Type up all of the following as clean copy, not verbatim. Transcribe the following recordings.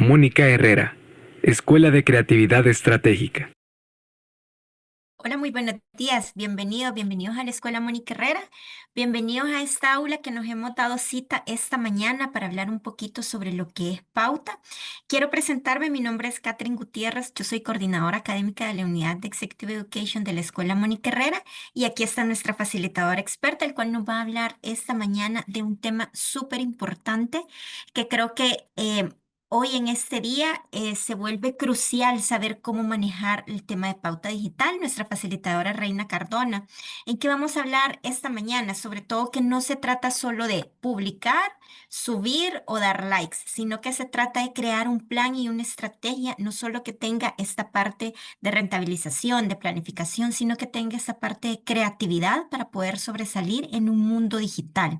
Mónica Herrera, Escuela de Creatividad Estratégica. Hola, muy buenos días. Bienvenidos a la Escuela Mónica Herrera. Bienvenidos a esta aula que nos hemos dado cita esta mañana para hablar un poquito sobre lo que es pauta. Quiero presentarme, mi nombre es Catherine Gutiérrez, yo soy coordinadora académica de la Unidad de Executive Education de la Escuela Mónica Herrera y aquí está nuestra facilitadora experta, el cual nos va a hablar esta mañana de un tema súper importante que creo que hoy en este día se vuelve crucial saber cómo manejar el tema de pauta digital. Nuestra facilitadora Reina Cardona, ¿en qué vamos a hablar esta mañana? Sobre todo que no se trata solo de publicar, subir o dar likes, sino que se trata de crear un plan y una estrategia, no solo que tenga esta parte de rentabilización, de planificación, sino que tenga esta parte de creatividad para poder sobresalir en un mundo digital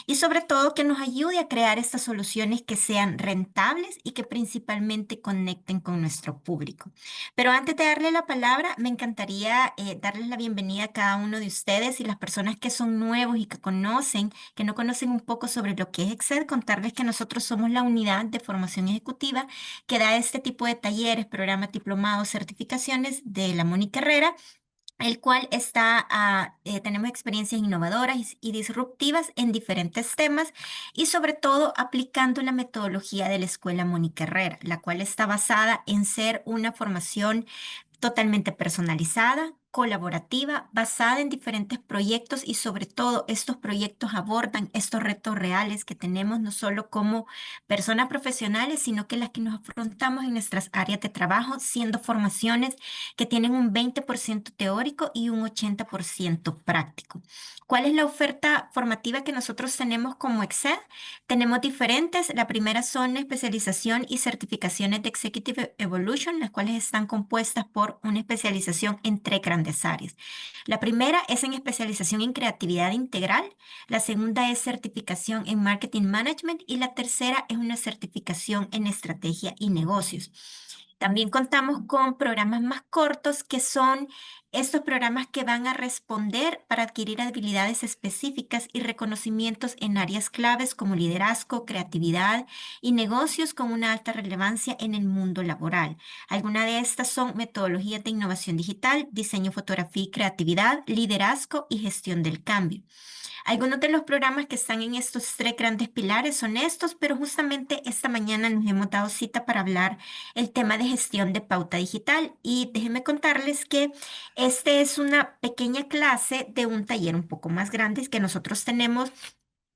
y sobre todo que nos ayude a crear estas soluciones que sean rentables y que principalmente conecten con nuestro público. Pero antes de darle la palabra, me encantaría darles la bienvenida a cada uno de ustedes y las personas que son nuevos y que no conocen un poco sobre lo que es Excel, contarles que nosotros somos la unidad de formación ejecutiva que da este tipo de talleres, programas, diplomados, certificaciones de la Mónica Herrera, el cual tenemos experiencias innovadoras y disruptivas en diferentes temas y sobre todo aplicando la metodología de la Escuela Mónica Herrera, la cual está basada en ser una formación totalmente personalizada, colaborativa, basada en diferentes proyectos y sobre todo estos proyectos abordan estos retos reales que tenemos no solo como personas profesionales, sino que las que nos afrontamos en nuestras áreas de trabajo, siendo formaciones que tienen un 20% teórico y un 80% práctico. ¿Cuál es la oferta formativa que nosotros tenemos como Excel? Tenemos diferentes. La primera son especialización y certificaciones de Executive Evolution, las cuales están compuestas por una especialización en tres grandes áreas. La primera es en especialización en creatividad integral, la segunda es certificación en marketing management y la tercera es una certificación en estrategia y negocios. También contamos con programas más cortos que son estos programas que van a responder para adquirir habilidades específicas y reconocimientos en áreas claves como liderazgo, creatividad y negocios con una alta relevancia en el mundo laboral. Algunas de estas son metodologías de innovación digital, diseño, fotografía y creatividad, liderazgo y gestión del cambio. Algunos de los programas que están en estos tres grandes pilares son estos, pero justamente esta mañana nos hemos dado cita para hablar el tema de gestión de pauta digital y déjenme contarles que este es una pequeña clase de un taller un poco más grande que nosotros tenemos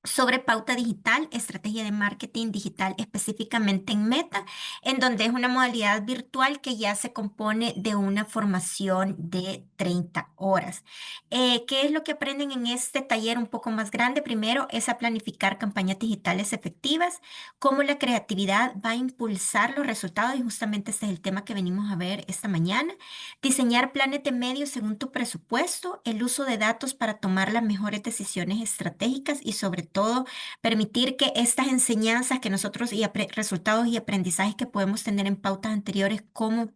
sobre pauta digital, estrategia de marketing digital específicamente en Meta, en donde es una modalidad virtual que ya se compone de una formación de 30 horas. ¿Qué es lo que aprenden en este taller un poco más grande? Primero es a planificar campañas digitales efectivas, cómo la creatividad va a impulsar los resultados y justamente este es el tema que venimos a ver esta mañana. Diseñar planes de medios según tu presupuesto, el uso de datos para tomar las mejores decisiones estratégicas y sobre todo permitir que estas enseñanzas que nosotros resultados y aprendizajes que podemos tener en pautas anteriores, cómo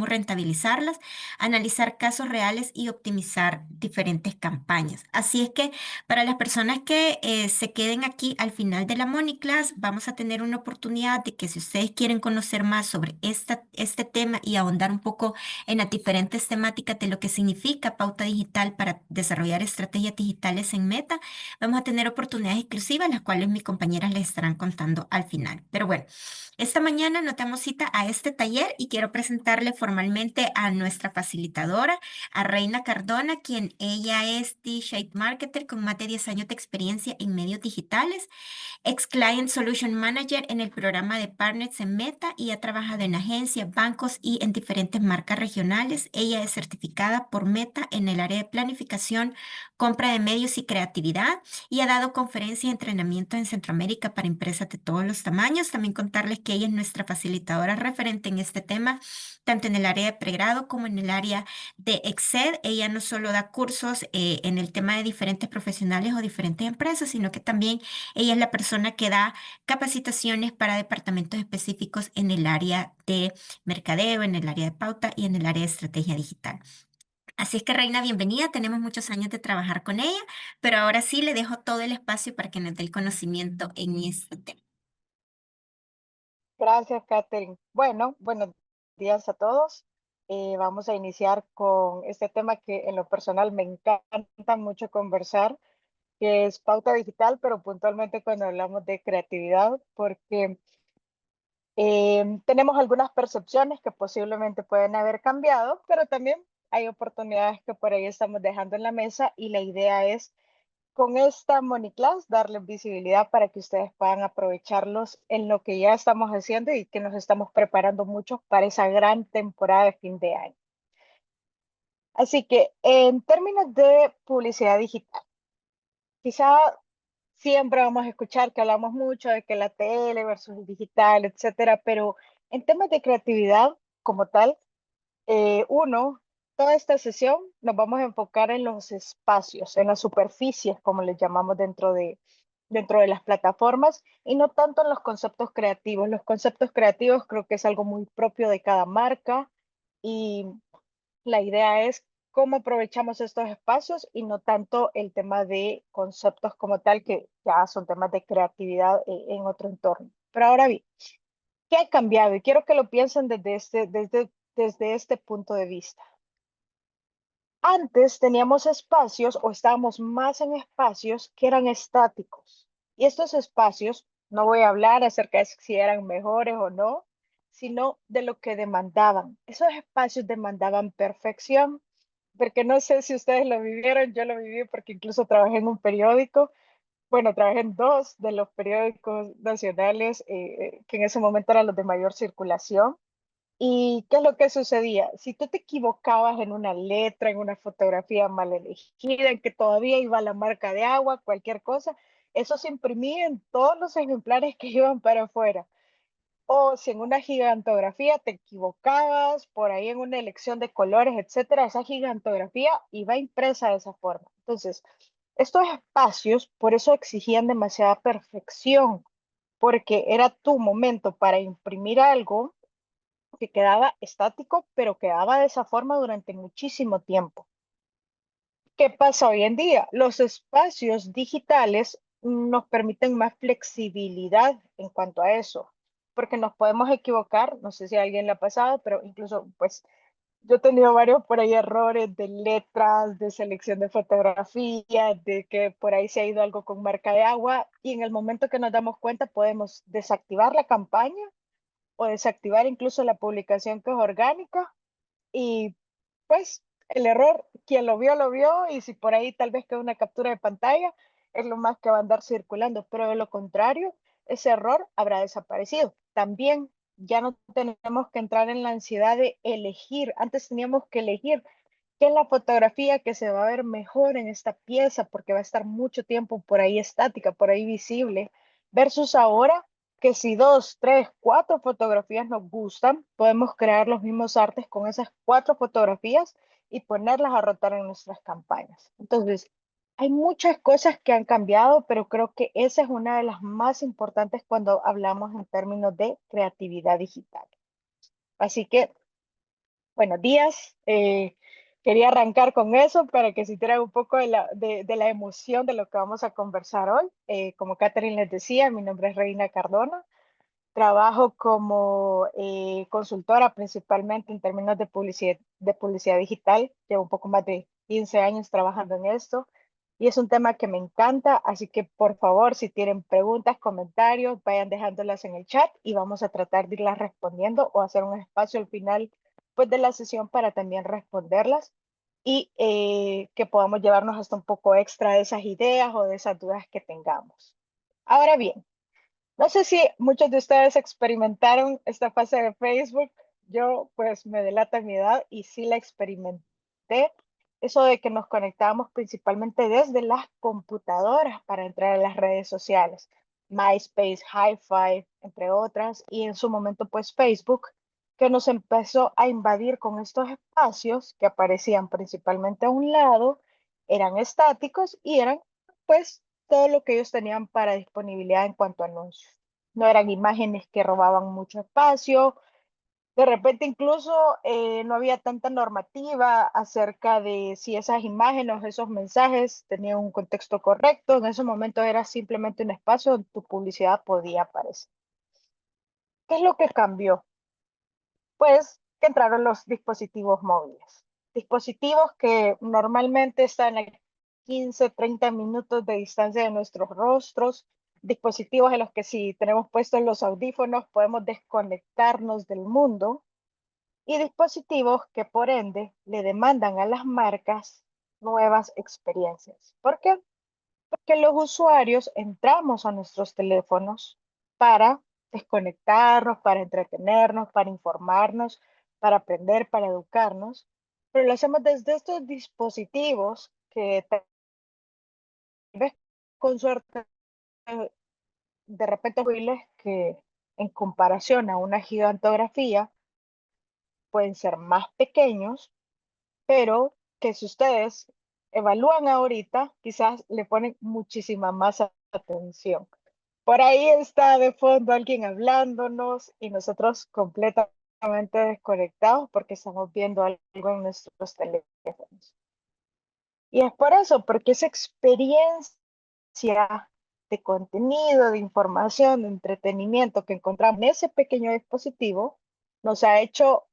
rentabilizarlas, analizar casos reales y optimizar diferentes campañas. Así es que para las personas que se queden aquí al final de la Money Class, vamos a tener una oportunidad de que si ustedes quieren conocer más sobre este tema y ahondar un poco en las diferentes temáticas de lo que significa pauta digital para desarrollar estrategias digitales en Meta, vamos a tener oportunidades exclusivas, las cuales mis compañeras les estarán contando al final. Pero bueno, esta mañana nos damos cita a este taller y quiero presentarle formalmente a nuestra facilitadora, a Reina Cardona, quien ella es T-Shape Marketer con más de 10 años de experiencia en medios digitales, ex Client Solution Manager en el programa de Partners en Meta y ha trabajado en agencias, bancos y en diferentes marcas regionales. Ella es certificada por Meta en el área de planificación, compra de medios y creatividad y ha dado conferencias y entrenamientos en Centroamérica para empresas de todos los tamaños. También contarles que ella es nuestra facilitadora referente en este tema, tanto en el área de pregrado como en el área de Excel. Ella no solo da cursos en el tema de diferentes profesionales o diferentes empresas, sino que también ella es la persona que da capacitaciones para departamentos específicos en el área de mercadeo, en el área de pauta y en el área de estrategia digital. Así es que, Reina, bienvenida. Tenemos muchos años de trabajar con ella, pero ahora sí le dejo todo el espacio para que nos dé el conocimiento en este tema. Gracias, Catherine. Bueno, buenos días a todos. Vamos a iniciar con este tema que en lo personal me encanta mucho conversar, que es pauta digital, pero puntualmente cuando hablamos de creatividad, porque tenemos algunas percepciones que posiblemente pueden haber cambiado, pero también hay oportunidades que por ahí estamos dejando en la mesa y la idea es con esta Class darles visibilidad para que ustedes puedan aprovecharlos en lo que ya estamos haciendo y que nos estamos preparando mucho para esa gran temporada de fin de año. Así que en términos de publicidad digital, quizá siempre vamos a escuchar que hablamos mucho de que la tele versus el digital, etcétera, pero en temas de creatividad como tal, uno, toda esta sesión nos vamos a enfocar en los espacios, en las superficies, como les llamamos dentro de las plataformas, y no tanto en los conceptos creativos. Los conceptos creativos creo que es algo muy propio de cada marca y la idea es cómo aprovechamos estos espacios y no tanto el tema de conceptos como tal, que ya son temas de creatividad en otro entorno. Pero ahora bien, ¿qué ha cambiado? Y quiero que lo piensen desde este punto de vista. Antes teníamos espacios o estábamos más en espacios que eran estáticos. Y estos espacios, no voy a hablar acerca de si eran mejores o no, sino de lo que demandaban. Esos espacios demandaban perfección, porque no sé si ustedes lo vivieron, yo lo viví porque incluso trabajé en un periódico. Bueno, trabajé en dos de los periódicos nacionales que en ese momento eran los de mayor circulación. ¿Y qué es lo que sucedía? Si tú te equivocabas en una letra, en una fotografía mal elegida, en que todavía iba la marca de agua, cualquier cosa, eso se imprimía en todos los ejemplares que iban para afuera. O si en una gigantografía te equivocabas, por ahí en una elección de colores, etcétera, esa gigantografía iba impresa de esa forma. Entonces, estos espacios por eso exigían demasiada perfección, porque era tu momento para imprimir algo que quedaba estático, pero quedaba de esa forma durante muchísimo tiempo. ¿Qué pasa hoy en día? Los espacios digitales nos permiten más flexibilidad en cuanto a eso, porque nos podemos equivocar, no sé si a alguien le ha pasado, pero incluso pues yo he tenido varios por ahí errores de letras, de selección de fotografías, de que por ahí se ha ido algo con marca de agua y en el momento que nos damos cuenta podemos desactivar la campaña o desactivar incluso la publicación que es orgánica y pues el error, quien lo vio y si por ahí tal vez queda una captura de pantalla, es lo más que va a andar circulando, pero de lo contrario, ese error habrá desaparecido. También ya no tenemos que entrar en la ansiedad de elegir, antes teníamos que elegir qué es la fotografía que se va a ver mejor en esta pieza porque va a estar mucho tiempo por ahí estática, por ahí visible, versus ahora que si dos, tres, cuatro fotografías nos gustan, podemos crear los mismos artes con esas cuatro fotografías y ponerlas a rotar en nuestras campañas. Entonces, hay muchas cosas que han cambiado, pero creo que esa es una de las más importantes cuando hablamos en términos de creatividad digital. Así que buenos días. Quería arrancar con eso para que sintieran un poco de la emoción de lo que vamos a conversar hoy. Como Catherine les decía, mi nombre es Reina Cardona. Trabajo como consultora principalmente en términos de publicidad digital. Llevo un poco más de 15 años trabajando en esto y es un tema que me encanta, así que por favor, si tienen preguntas, comentarios, vayan dejándolas en el chat y vamos a tratar de irlas respondiendo o hacer un espacio al final pues, de la sesión para también responderlas y que podamos llevarnos hasta un poco extra de esas ideas o de esas dudas que tengamos. Ahora bien, no sé si muchos de ustedes experimentaron esta fase de Facebook. Yo, pues, me delata mi edad y sí la experimenté. Eso de que nos conectábamos principalmente desde las computadoras para entrar a las redes sociales. MySpace, Hi-Fi, entre otras. Y en su momento, pues, Facebook, que nos empezó a invadir con estos espacios que aparecían principalmente a un lado, eran estáticos y eran, pues, todo lo que ellos tenían para disponibilidad en cuanto a anuncios. No eran imágenes que robaban mucho espacio. De repente incluso no había tanta normativa acerca de si esas imágenes o esos mensajes tenían un contexto correcto. En ese momento era simplemente un espacio donde tu publicidad podía aparecer. ¿Qué es lo que cambió? Pues que entraron los dispositivos móviles. Dispositivos que normalmente están a 15, 30 minutos de distancia de nuestros rostros. Dispositivos en los que si tenemos puestos los audífonos podemos desconectarnos del mundo. Y dispositivos que por ende le demandan a las marcas nuevas experiencias. ¿Por qué? Porque los usuarios entramos a nuestros teléfonos para desconectarnos, para entretenernos, para informarnos, para aprender, para educarnos, pero lo hacemos desde estos dispositivos que tal vez con suerte de repente móviles que en comparación a una gigantografía pueden ser más pequeños, pero que si ustedes evalúan ahorita, quizás le ponen muchísima más atención. Por ahí está de fondo alguien hablándonos y nosotros completamente desconectados porque estamos viendo algo en nuestros teléfonos. Y es por eso, porque esa experiencia de contenido, de información, de entretenimiento que encontramos en ese pequeño dispositivo, nos ha hecho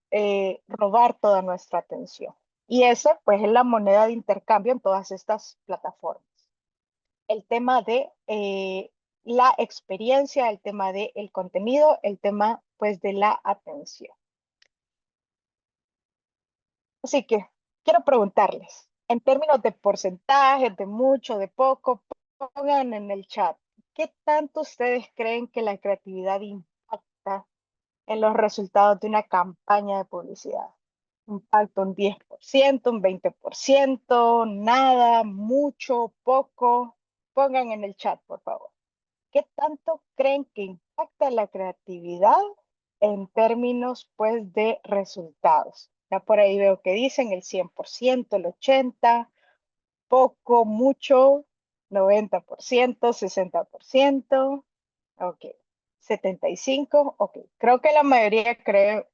robar toda nuestra atención. Y esa, pues, es la moneda de intercambio en todas estas plataformas. El tema de la experiencia, el tema del contenido, el tema, pues, de la atención. Así que quiero preguntarles, en términos de porcentajes, de mucho, de poco, pongan en el chat, ¿qué tanto ustedes creen que la creatividad impacta en los resultados de una campaña de publicidad? ¿Impacta un 10%, un 20%, nada, mucho, poco? Pongan en el chat, por favor. ¿Qué tanto creen que impacta la creatividad en términos, pues, de resultados? Ya por ahí veo que dicen el 100%, el 80%, poco, mucho, 90%, 60%, ok, 75%, ok. Creo que la mayoría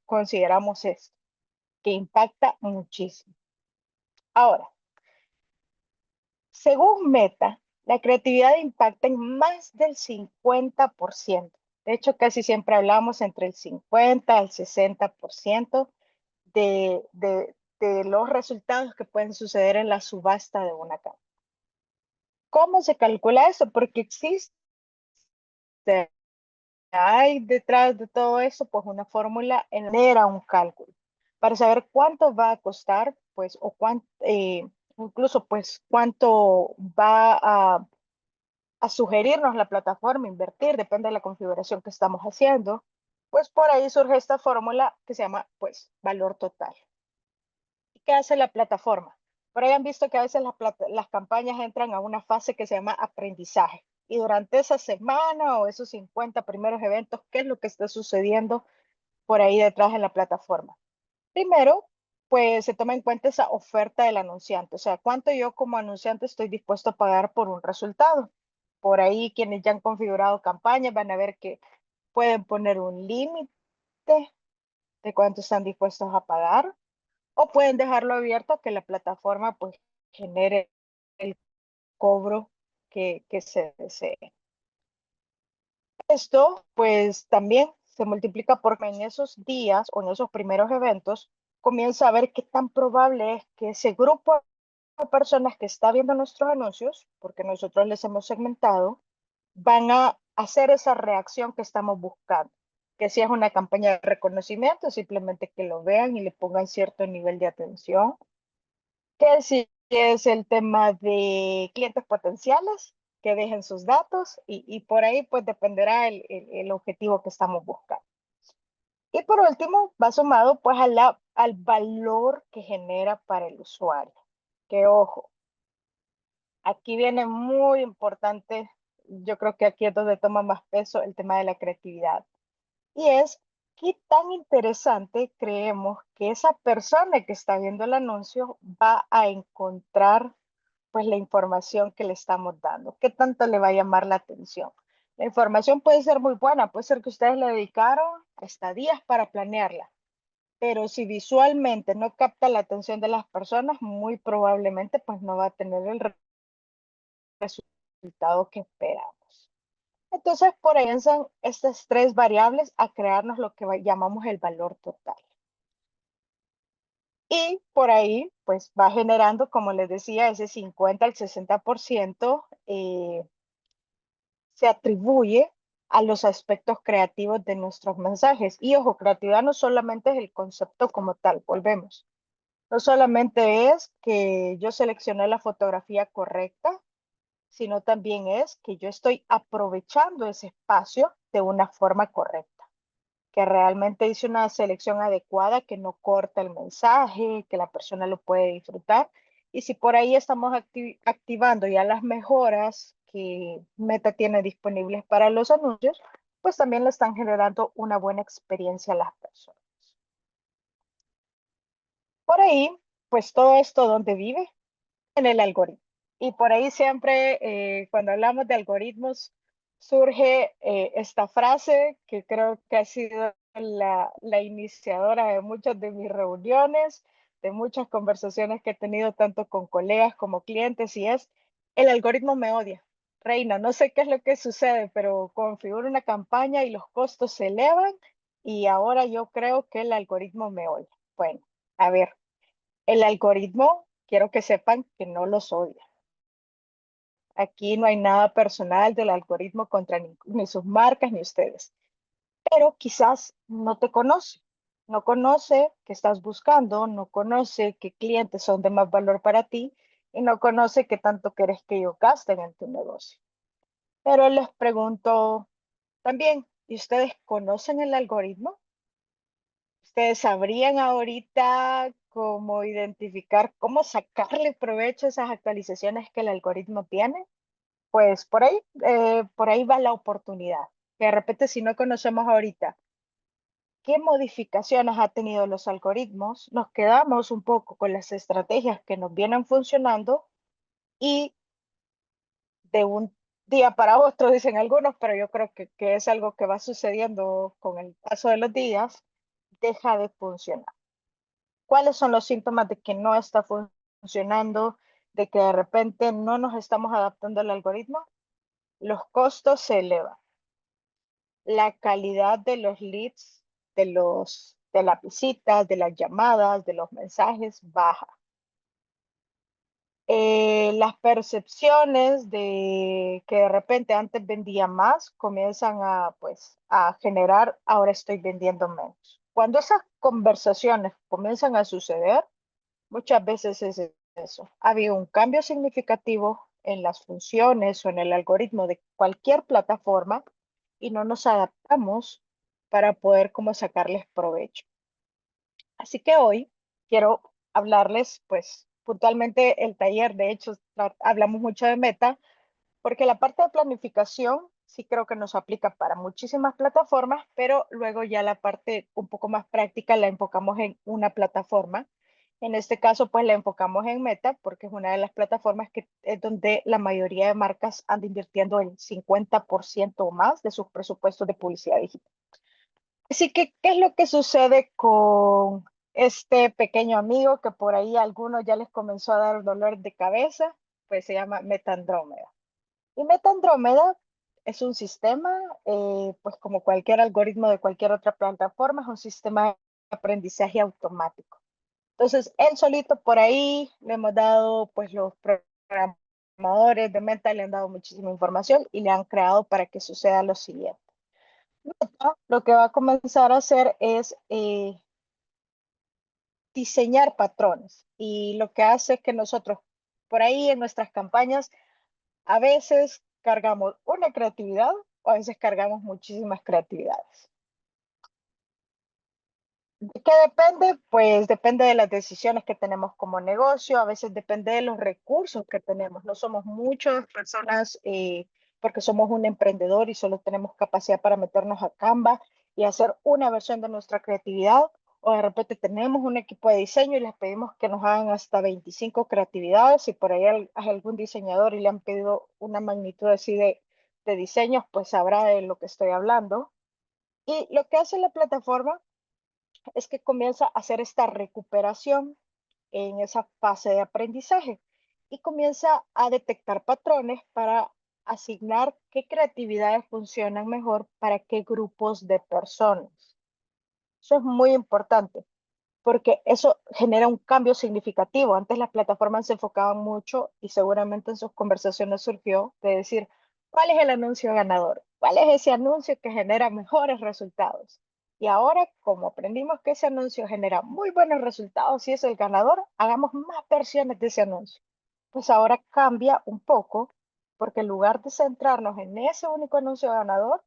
consideramos esto, que impacta muchísimo. Ahora, según Meta, la creatividad impacta en más del 50%. De hecho, casi siempre hablamos entre el 50 al 60% de los resultados que pueden suceder en la subasta de una campaña. ¿Cómo se calcula eso? Porque existe, hay detrás de todo eso, pues una fórmula era un cálculo para saber cuánto va a costar, pues, o cuánto, incluso, pues, cuánto va a sugerirnos la plataforma, invertir, depende de la configuración que estamos haciendo, pues por ahí surge esta fórmula que se llama, pues, valor total. ¿Y qué hace la plataforma? Por ahí han visto que a veces las campañas entran a una fase que se llama aprendizaje. Y durante esa semana o esos 50 primeros eventos, ¿qué es lo que está sucediendo por ahí detrás en la plataforma? Primero, pues se toma en cuenta esa oferta del anunciante, o sea, cuánto yo como anunciante estoy dispuesto a pagar por un resultado. Por ahí quienes ya han configurado campañas van a ver que pueden poner un límite de cuánto están dispuestos a pagar o pueden dejarlo abierto que la plataforma pues genere el cobro que se desee. Esto pues también se multiplica porque en esos días o en esos primeros eventos comienza a ver qué tan probable es que ese grupo de personas que está viendo nuestros anuncios, porque nosotros les hemos segmentado, van a hacer esa reacción que estamos buscando. Que si es una campaña de reconocimiento, simplemente que lo vean y le pongan cierto nivel de atención. Que si es el tema de clientes potenciales, que dejen sus datos y por ahí pues dependerá el objetivo que estamos buscando. Y por último, va sumado pues al valor que genera para el usuario. Que ojo, aquí viene muy importante, yo creo que aquí es donde toma más peso el tema de la creatividad. Y es qué tan interesante creemos que esa persona que está viendo el anuncio va a encontrar pues la información que le estamos dando, qué tanto le va a llamar la atención. La información puede ser muy buena, puede ser que ustedes le dedicaron hasta días para planearla, pero si visualmente no capta la atención de las personas, muy probablemente pues no va a tener el resultado que esperamos. Entonces, por ahí comienzan estas tres variables a crearnos lo que llamamos el valor total. Y por ahí, pues va generando, como les decía, ese 50 al 60% se atribuye a los aspectos creativos de nuestros mensajes. Y ojo, creatividad no solamente es el concepto como tal, volvemos. No solamente es que yo seleccioné la fotografía correcta, sino también es que yo estoy aprovechando ese espacio de una forma correcta, que realmente hice una selección adecuada, que no corta el mensaje, que la persona lo puede disfrutar. Y si por ahí estamos activando ya las mejoras que Meta tiene disponibles para los anuncios, pues también le están generando una buena experiencia a las personas. Por ahí, pues todo esto, ¿dónde vive? En el algoritmo. Y por ahí siempre, cuando hablamos de algoritmos, surge esta frase que creo que ha sido la iniciadora de muchas de mis reuniones, de muchas conversaciones que he tenido tanto con colegas como clientes, y es, el algoritmo me odia. Reina, no sé qué es lo que sucede, pero configuro una campaña y los costos se elevan y ahora yo creo que el algoritmo me odia. Bueno, a ver, el algoritmo, quiero que sepan que no los odia. Aquí no hay nada personal del algoritmo contra ni sus marcas ni ustedes, pero quizás no te conoce. No conoce qué estás buscando, no conoce qué clientes son de más valor para ti y no conoce qué tanto quieres que ellos gasten en tu negocio. Pero les pregunto también, ¿y ustedes conocen el algoritmo? ¿Ustedes sabrían ahorita cómo identificar, cómo sacarle provecho a esas actualizaciones que el algoritmo tiene? Pues por ahí va la oportunidad. Que de repente, si no conocemos ahorita qué modificaciones ha tenido los algoritmos, nos quedamos un poco con las estrategias que nos vienen funcionando y de un día para otro, dicen algunos, pero yo creo que es algo que va sucediendo con el paso de los días, deja de funcionar. ¿Cuáles son los síntomas de que no está funcionando, de que de repente no nos estamos adaptando al algoritmo? Los costos se elevan. La calidad de los leads, de las visitas, de las llamadas, de los mensajes baja. Las percepciones de que de repente antes vendía más comienzan a generar, ahora estoy vendiendo menos. Cuando esas conversaciones comienzan a suceder, muchas veces es eso. Ha habido un cambio significativo en las funciones o en el algoritmo de cualquier plataforma y no nos adaptamos para poder como sacarles provecho. Así que hoy quiero hablarles, pues puntualmente el taller, de hecho, hablamos mucho de Meta, porque la parte de planificación sí creo que nos aplica para muchísimas plataformas, pero luego ya la parte un poco más práctica la enfocamos en una plataforma. En este caso, pues la enfocamos en Meta, porque es una de las plataformas que es donde la mayoría de marcas andan invirtiendo el 50% o más de sus presupuestos de publicidad digital. Así que, ¿qué es lo que sucede con este pequeño amigo que por ahí a algunos ya les comenzó a dar dolor de cabeza? Pues se llama Meta Andrómeda. Y Meta Andrómeda es un sistema, pues como cualquier algoritmo de cualquier otra plataforma, es un sistema de aprendizaje automático. Entonces, él solito por ahí le hemos dado, pues los programadores de Meta le han dado muchísima información y le han creado para que suceda lo siguiente. Meta lo que va a comenzar a hacer es diseñar patrones y lo que hace es que nosotros por ahí en nuestras campañas a veces cargamos una creatividad o a veces cargamos muchísimas creatividades. ¿De qué depende? Pues depende de las decisiones que tenemos como negocio, a veces depende de los recursos que tenemos. No somos muchas personas porque somos un emprendedor y solo tenemos capacidad para meternos a Canva y hacer una versión de nuestra creatividad. O de repente tenemos un equipo de diseño y les pedimos que nos hagan hasta 25 creatividades. Si por ahí hay algún diseñador y le han pedido una magnitud así de diseños, pues sabrá de lo que estoy hablando. Y lo que hace la plataforma es que comienza a hacer esta recuperación en esa fase de aprendizaje y comienza a detectar patrones para asignar qué creatividades funcionan mejor para qué grupos de personas. Eso es muy importante porque eso genera un cambio significativo. Antes las plataformas se enfocaban mucho y seguramente en sus conversaciones surgió de decir, ¿cuál es el anuncio ganador? ¿Cuál es ese anuncio que genera mejores resultados? Y ahora, como aprendimos que ese anuncio genera muy buenos resultados y es el ganador, hagamos más versiones de ese anuncio. Pues ahora cambia un poco, porque en lugar de centrarnos en ese único anuncio ganador,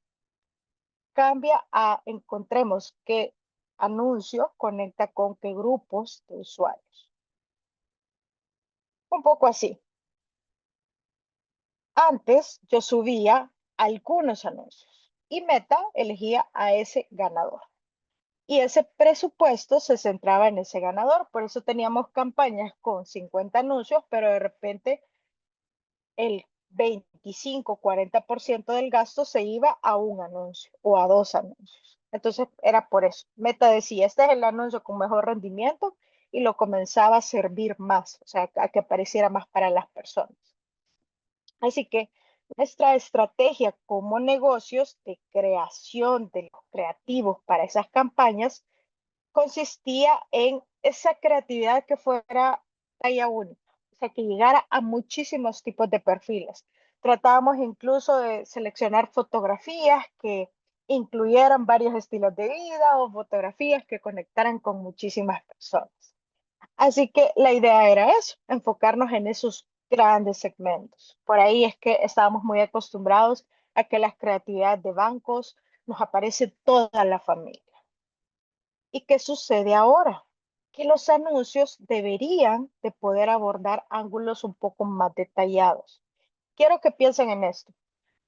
cambia a encontremos qué anuncio conecta con qué grupos de usuarios. Un poco así. Antes yo subía algunos anuncios y Meta elegía a ese ganador. Y ese presupuesto se centraba en ese ganador. Por eso teníamos campañas con 50 anuncios, pero de repente el 25-40% del gasto se iba a un anuncio o a dos anuncios. Entonces era por eso. Meta decía, este es el anuncio con mejor rendimiento y lo comenzaba a servir más, o sea, a que apareciera más para las personas. Así que nuestra estrategia como negocios de creación de los creativos para esas campañas consistía en esa creatividad que fuera talla única, o sea, que llegara a muchísimos tipos de perfiles. Tratábamos incluso de seleccionar fotografías que incluyeran varios estilos de vida o fotografías que conectaran con muchísimas personas. Así que la idea era eso, enfocarnos en esos grandes segmentos. Por ahí es que estábamos muy acostumbrados a que las creatividades de bancos nos aparece toda la familia. ¿Y qué sucede ahora? Que los anuncios deberían de poder abordar ángulos un poco más detallados. Quiero que piensen en esto.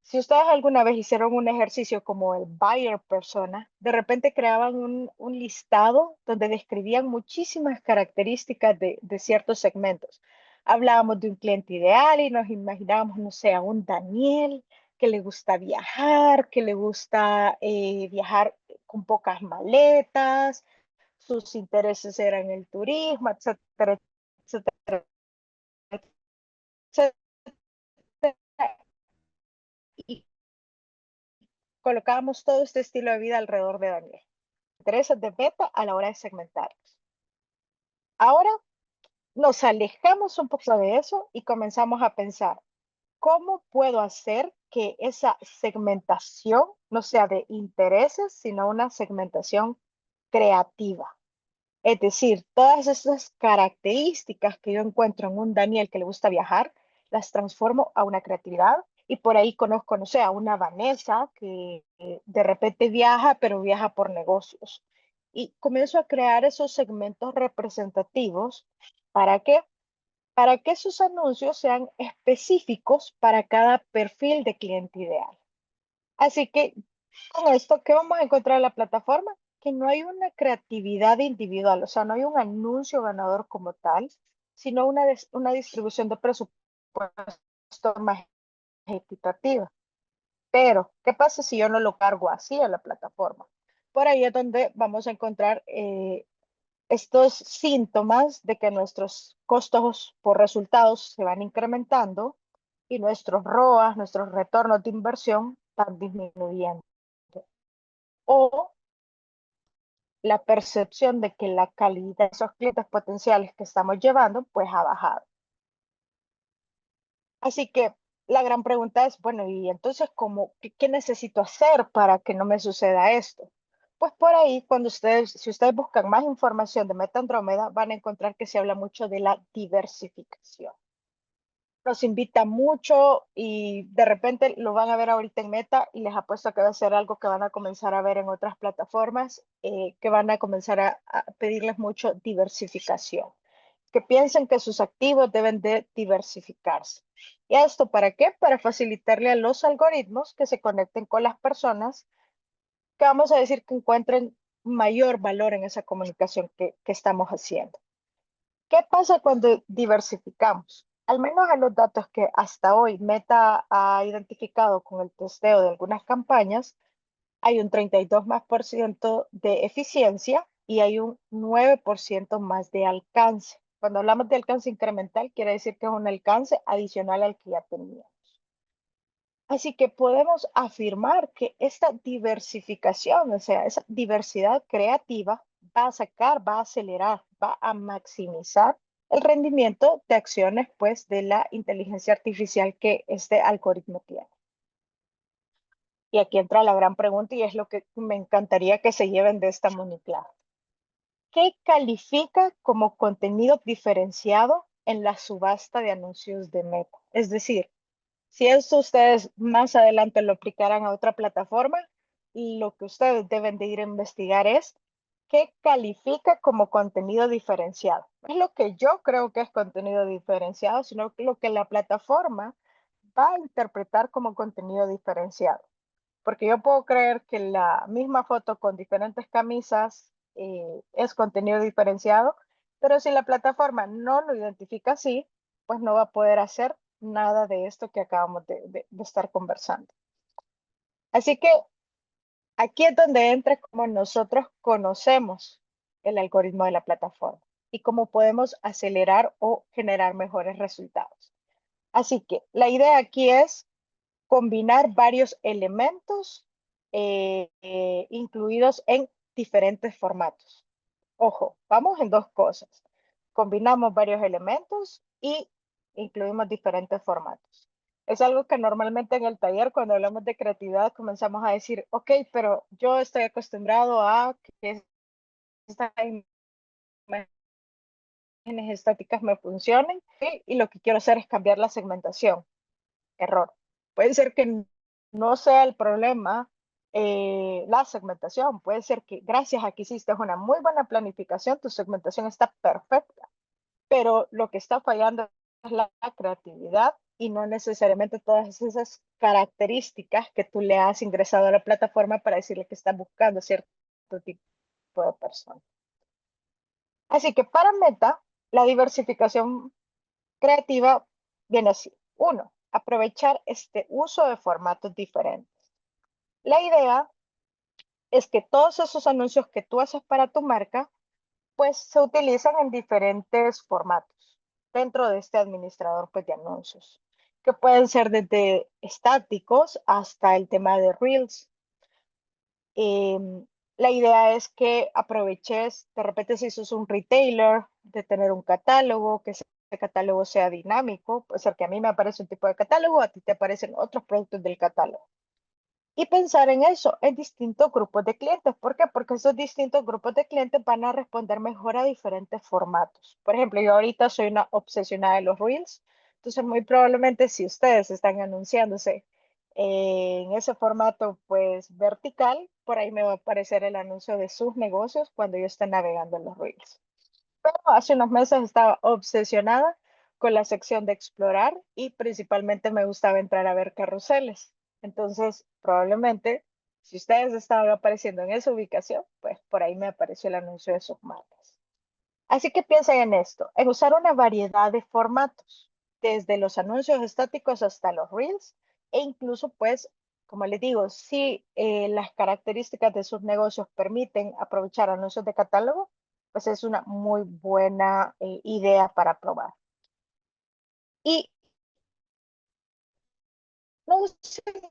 Si ustedes alguna vez hicieron un ejercicio como el buyer persona, de repente creaban un listado donde describían muchísimas características de ciertos segmentos. Hablábamos de un cliente ideal y nos imaginábamos, no sé, a un Daniel que le gusta viajar, que le gusta viajar con pocas maletas, sus intereses eran el turismo, etcétera, etcétera, etcétera. Y colocábamos todo este estilo de vida alrededor de Daniel. Intereses de Meta a la hora de segmentarlos. Ahora nos alejamos un poco de eso y comenzamos a pensar, ¿cómo puedo hacer que esa segmentación no sea de intereses, sino una segmentación creativa? Es decir, todas esas características que yo encuentro en un Daniel que le gusta viajar, las transformo a una creatividad y por ahí conozco, no sé, a una Vanessa que de repente viaja, pero viaja por negocios. Y comienzo a crear esos segmentos representativos. ¿Para qué? Para que esos anuncios sean específicos para cada perfil de cliente ideal. Así que con esto, ¿qué vamos a encontrar en la plataforma? Que no hay una creatividad individual, o sea, no hay un anuncio ganador como tal, sino una distribución de presupuesto más equitativa. Pero, ¿qué pasa si yo no lo cargo así a la plataforma? Por ahí es donde vamos a encontrar estos síntomas de que nuestros costos por resultados se van incrementando y nuestros ROAS, nuestros retornos de inversión, están disminuyendo. O la percepción de que la calidad de esos clientes potenciales que estamos llevando, pues ha bajado. Así que la gran pregunta es, bueno, ¿y entonces qué necesito hacer para que no me suceda esto? Pues por ahí, si ustedes buscan más información de Meta Andrómeda, van a encontrar que se habla mucho de la diversificación. Nos invita mucho y de repente lo van a ver ahorita en Meta y les apuesto que va a ser algo que van a comenzar a ver en otras plataformas, que van a comenzar a pedirles mucho diversificación, que piensen que sus activos deben de diversificarse. ¿Y esto para qué? Para facilitarle a los algoritmos que se conecten con las personas, que vamos a decir que encuentren mayor valor en esa comunicación que estamos haciendo. ¿Qué pasa cuando diversificamos? Al menos a los datos que hasta hoy Meta ha identificado con el testeo de algunas campañas, hay un 32% de eficiencia y hay un 9% más de alcance. Cuando hablamos de alcance incremental, quiere decir que es un alcance adicional al que ya teníamos. Así que podemos afirmar que esta diversificación, o sea, esa diversidad creativa va a sacar, va a acelerar, va a maximizar el rendimiento de acciones, pues, de la inteligencia artificial que este algoritmo tiene. Y aquí entra la gran pregunta y es lo que me encantaría que se lleven de esta Moniclaro. ¿Qué califica como contenido diferenciado en la subasta de anuncios de Meta? Es decir, si esto ustedes más adelante lo aplicaran a otra plataforma, lo que ustedes deben de ir a investigar es qué califica como contenido diferenciado. No es lo que yo creo que es contenido diferenciado, sino lo que la plataforma va a interpretar como contenido diferenciado. Porque yo puedo creer que la misma foto con diferentes camisas es contenido diferenciado, pero si la plataforma no lo identifica así, pues no va a poder hacer nada de esto que acabamos de estar conversando. Así que aquí es donde entra cómo nosotros conocemos el algoritmo de la plataforma y cómo podemos acelerar o generar mejores resultados. Así que la idea aquí es combinar varios elementos incluidos en diferentes formatos. Ojo, vamos en dos cosas. Combinamos varios elementos y incluimos diferentes formatos. Es algo que normalmente en el taller, cuando hablamos de creatividad, comenzamos a decir, ok, pero yo estoy acostumbrado a que estas imágenes estáticas me funcionen y lo que quiero hacer es cambiar la segmentación. Error. Puede ser que no sea el problema la segmentación. Puede ser que gracias a que hiciste una muy buena planificación, tu segmentación está perfecta, pero lo que está fallando es la creatividad y no necesariamente todas esas características que tú le has ingresado a la plataforma para decirle que estás buscando cierto tipo de persona. Así que para Meta, la diversificación creativa viene así. Uno, aprovechar este uso de formatos diferentes. La idea es que todos esos anuncios que tú haces para tu marca, pues se utilizan en diferentes formatos dentro de este administrador pues, de anuncios, que pueden ser desde estáticos hasta el tema de Reels. La idea es que aproveches, de repente si sos un retailer, de tener un catálogo, que ese catálogo sea dinámico, puede ser que a mí me aparece un tipo de catálogo, a ti te aparecen otros productos del catálogo. Y pensar en eso, en distintos grupos de clientes. ¿Por qué? Porque esos distintos grupos de clientes van a responder mejor a diferentes formatos. Por ejemplo, yo ahorita soy una obsesionada de los Reels, entonces muy probablemente si ustedes están anunciándose en ese formato pues vertical, por ahí me va a aparecer el anuncio de sus negocios cuando yo esté navegando en los Reels. Pero hace unos meses estaba obsesionada con la sección de explorar y principalmente me gustaba entrar a ver carruseles. Entonces, probablemente, si ustedes estaban apareciendo en esa ubicación, pues por ahí me apareció el anuncio de sus marcas. Así que piensen en esto, en usar una variedad de formatos, desde los anuncios estáticos hasta los reels, e incluso pues, como les digo, si las características de sus negocios permiten aprovechar anuncios de catálogo, pues es una muy buena idea para probar. Y no usen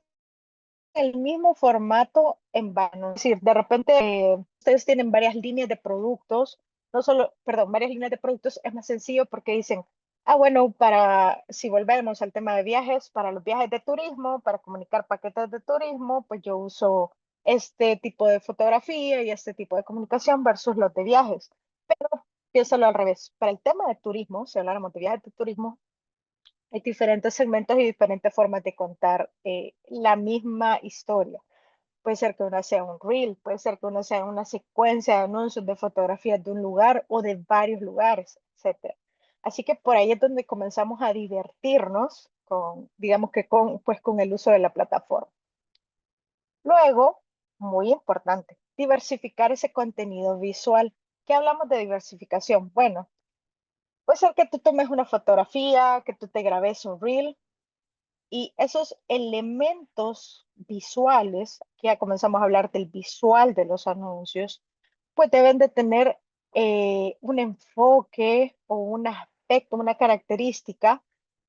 el mismo formato en vano. Es decir, de repente ustedes tienen varias líneas de productos, no solo, perdón, varias líneas de productos, es más sencillo porque dicen, ah, bueno, para, si volvemos al tema de viajes, para los viajes de turismo, para comunicar paquetes de turismo, pues yo uso este tipo de fotografía y este tipo de comunicación versus los de viajes. Pero piénsalo al revés. Para el tema de turismo, si habláramos de viajes de turismo, hay diferentes segmentos y diferentes formas de contar la misma historia. Puede ser que uno sea un reel, puede ser que uno sea una secuencia de anuncios de fotografías de un lugar o de varios lugares, etcétera. Así que por ahí es donde comenzamos a divertirnos con, digamos que con, pues con el uso de la plataforma. Luego, muy importante, diversificar ese contenido visual. ¿Qué hablamos de diversificación? Bueno, puede ser que tú tomes una fotografía, que tú te grabes un reel y esos elementos visuales, que ya comenzamos a hablar del visual de los anuncios, pues deben de tener un enfoque o un aspecto, una característica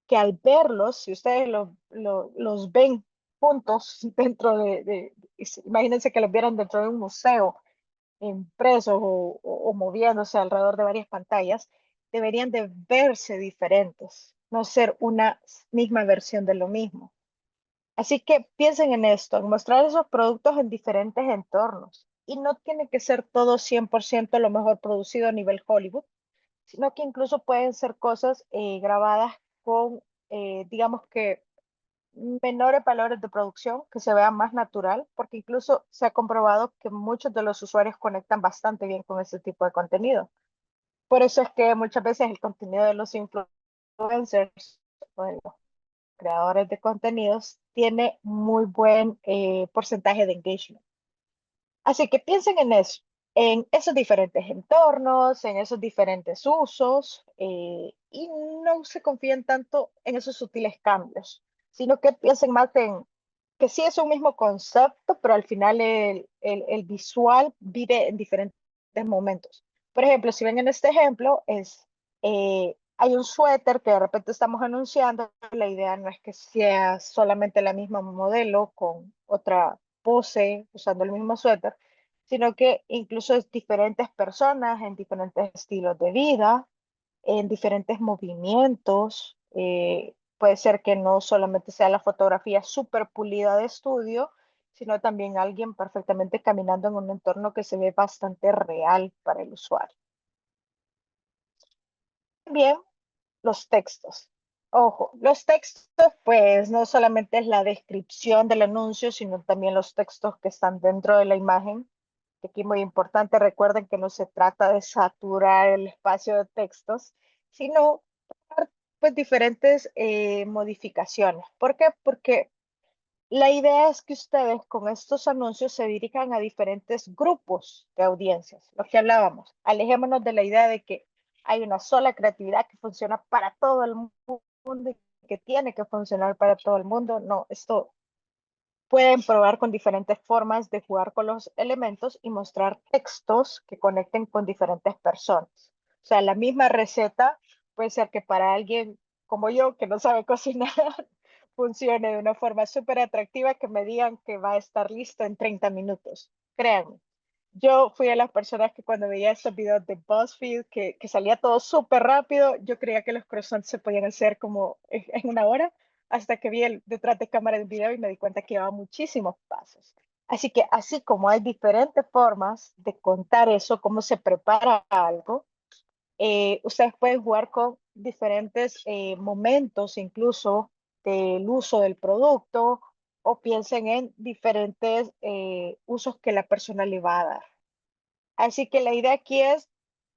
que al verlos, si ustedes los ven juntos dentro imagínense que los vieran dentro de un museo, impresos o moviéndose alrededor de varias pantallas, deberían de verse diferentes, no ser una misma versión de lo mismo. Así que piensen en esto, en mostrar esos productos en diferentes entornos. Y no tiene que ser todo 100% lo mejor producido a nivel Hollywood, sino que incluso pueden ser cosas grabadas con, digamos que, menores valores de producción, que se vea más natural, porque incluso se ha comprobado que muchos de los usuarios conectan bastante bien con ese tipo de contenido. Por eso es que muchas veces el contenido de los influencers o de los creadores de contenidos tiene muy buen porcentaje de engagement. Así que piensen en esos diferentes entornos, en esos diferentes usos, y no se confíen tanto en esos sutiles cambios, sino que piensen más en que sí es un mismo concepto, pero al final el visual vive en diferentes momentos. Por ejemplo, si ven en este ejemplo, hay un suéter que de repente estamos anunciando. La idea no es que sea solamente la misma modelo con otra pose usando el mismo suéter, sino que incluso es diferentes personas en diferentes estilos de vida, en diferentes movimientos. Puede ser que no solamente sea la fotografía súper pulida de estudio, sino también alguien perfectamente caminando en un entorno que se ve bastante real para el usuario. Bien, los textos. Ojo, los textos, pues no solamente es la descripción del anuncio, sino también los textos que están dentro de la imagen. Aquí muy importante, recuerden que no se trata de saturar el espacio de textos, sino pues diferentes modificaciones. ¿Por qué? Porque la idea es que ustedes con estos anuncios se dirijan a diferentes grupos de audiencias, lo que hablábamos. Alejémonos de la idea de que hay una sola creatividad que funciona para todo el mundo y que tiene que funcionar para todo el mundo. No, esto pueden probar con diferentes formas de jugar con los elementos y mostrar textos que conecten con diferentes personas. O sea, la misma receta puede ser que para alguien como yo, que no sabe cocinar, funcione de una forma súper atractiva, que me digan que va a estar listo en 30 minutos. Créanme. Yo fui a las personas que cuando veía esos videos de BuzzFeed, que salía todo súper rápido, yo creía que los croissants se podían hacer como en una hora, hasta que vi el detrás de cámara del video y me di cuenta que llevaba muchísimos pasos. Así que así como hay diferentes formas de contar eso, cómo se prepara algo, ustedes pueden jugar con diferentes momentos, incluso del uso del producto, o piensen en diferentes usos que la persona le va a dar. Así que la idea aquí es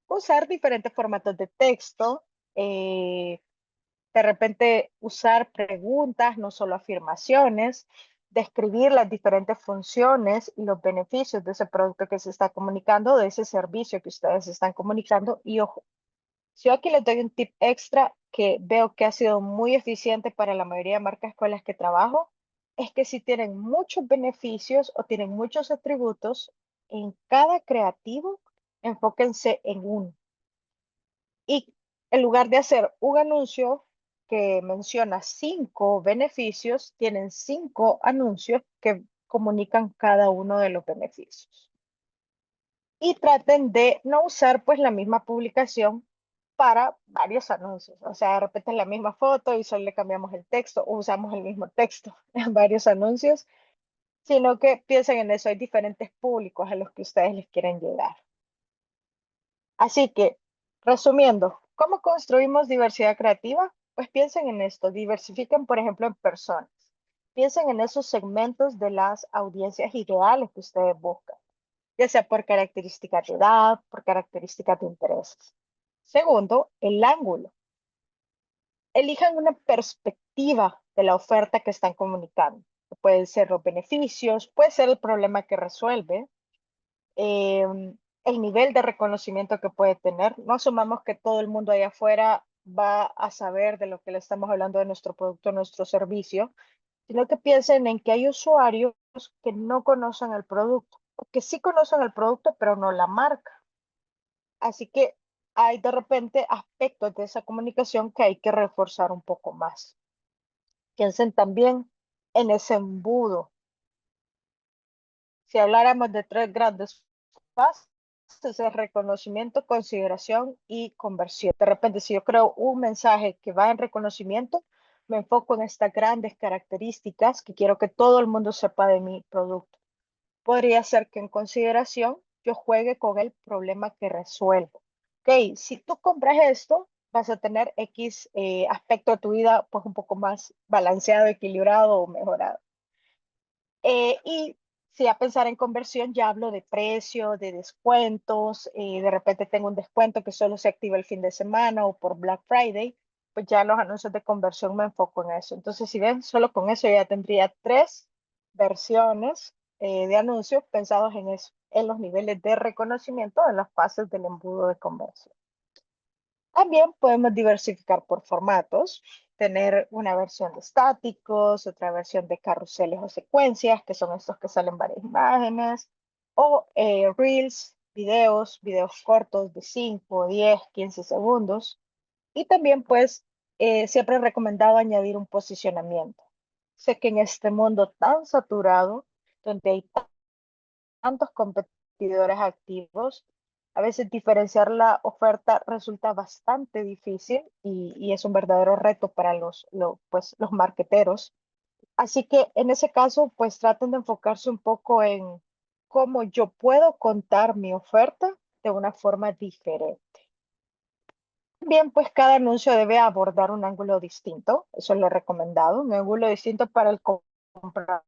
usar diferentes formatos de texto, de repente usar preguntas, no solo afirmaciones, describir las diferentes funciones y los beneficios de ese producto que se está comunicando, de ese servicio que ustedes están comunicando. Y ojo, si yo aquí les doy un tip extra que veo que ha sido muy eficiente para la mayoría de marcas con las que trabajo, es que si tienen muchos beneficios o tienen muchos atributos, en cada creativo, enfóquense en uno. Y en lugar de hacer un anuncio que menciona 5 beneficios, tienen 5 anuncios que comunican cada uno de los beneficios. Y traten de no usar pues la misma publicación para varios anuncios. O sea, de repente la misma foto y solo le cambiamos el texto o usamos el mismo texto en varios anuncios, sino que piensen en eso, hay diferentes públicos a los que ustedes les quieren llegar. Así que, resumiendo, ¿cómo construimos diversidad creativa? Pues piensen en esto, diversifiquen, por ejemplo, en personas. Piensen en esos segmentos de las audiencias ideales que ustedes buscan, ya sea por características de edad, por características de intereses. Segundo, el ángulo. Elijan una perspectiva de la oferta que están comunicando. Pueden ser los beneficios, puede ser el problema que resuelve, el nivel de reconocimiento que puede tener. No asumamos que todo el mundo allá afuera va a saber de lo que le estamos hablando de nuestro producto, nuestro servicio, sino que piensen en que hay usuarios que no conocen el producto, o que sí conocen el producto, pero no la marca. Así que hay de repente aspectos de esa comunicación que hay que reforzar un poco más. Piensen también en ese embudo. Si habláramos de tres grandes fases, es reconocimiento, consideración y conversión. De repente, si yo creo un mensaje que va en reconocimiento, me enfoco en estas grandes características que quiero que todo el mundo sepa de mi producto. Podría ser que en consideración yo juegue con el problema que resuelvo. Ok, si tú compras esto, vas a tener X aspecto de tu vida pues un poco más balanceado, equilibrado o mejorado. Y si a pensar en conversión, ya hablo de precio, de descuentos, de repente tengo un descuento que solo se activa el fin de semana o por Black Friday, pues ya los anuncios de conversión me enfoco en eso. Entonces, si ven, solo con eso ya tendría tres versiones de anuncios pensados en eso, en los niveles de reconocimiento en las fases del embudo de conversión. También podemos diversificar por formatos, tener una versión de estáticos, otra versión de carruseles o secuencias, que son estos que salen varias imágenes, o reels, videos cortos de 5, 10, 15 segundos. Y también, pues, siempre he recomendado añadir un posicionamiento. Sé que en este mundo tan saturado, donde hay tantos competidores activos, a veces diferenciar la oferta resulta bastante difícil y es un verdadero reto para pues, los marqueteros. Así que en ese caso, pues traten de enfocarse un poco en cómo yo puedo contar mi oferta de una forma diferente. Bien, pues cada anuncio debe abordar un ángulo distinto, eso es lo recomendado, un ángulo distinto para el comprador,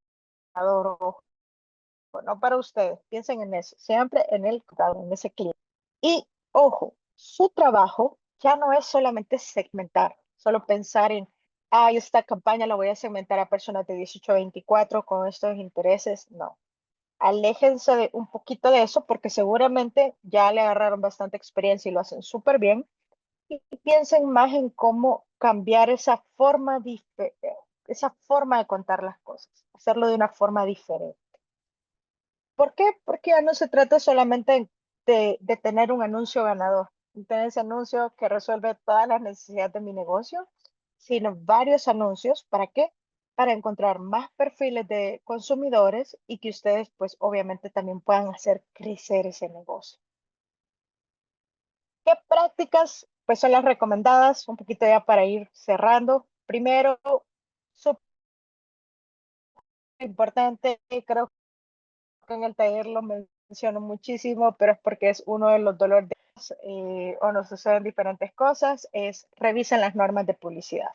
no para ustedes, piensen en eso, siempre en en ese cliente. Y ojo, su trabajo ya no es solamente segmentar, solo pensar en, esta campaña la voy a segmentar a personas de 18 a 24 con estos intereses, no. Aléjense de un poquito de eso porque seguramente ya le agarraron bastante experiencia y lo hacen súper bien. Y piensen más en cómo cambiar esa forma de contar las cosas, hacerlo de una forma diferente. ¿Por qué? Porque ya no se trata solamente de tener un anuncio ganador, de tener ese anuncio que resuelve todas las necesidades de mi negocio, sino varios anuncios. ¿Para qué? Para encontrar más perfiles de consumidores y que ustedes, pues obviamente también puedan hacer crecer ese negocio. ¿Qué prácticas, pues son las recomendadas? Un poquito ya para ir cerrando. Primero, súper importante, creo que en el taller lo menciono muchísimo, pero es porque es uno de los dolores o nos suceden diferentes cosas, es revisen las normas de publicidad.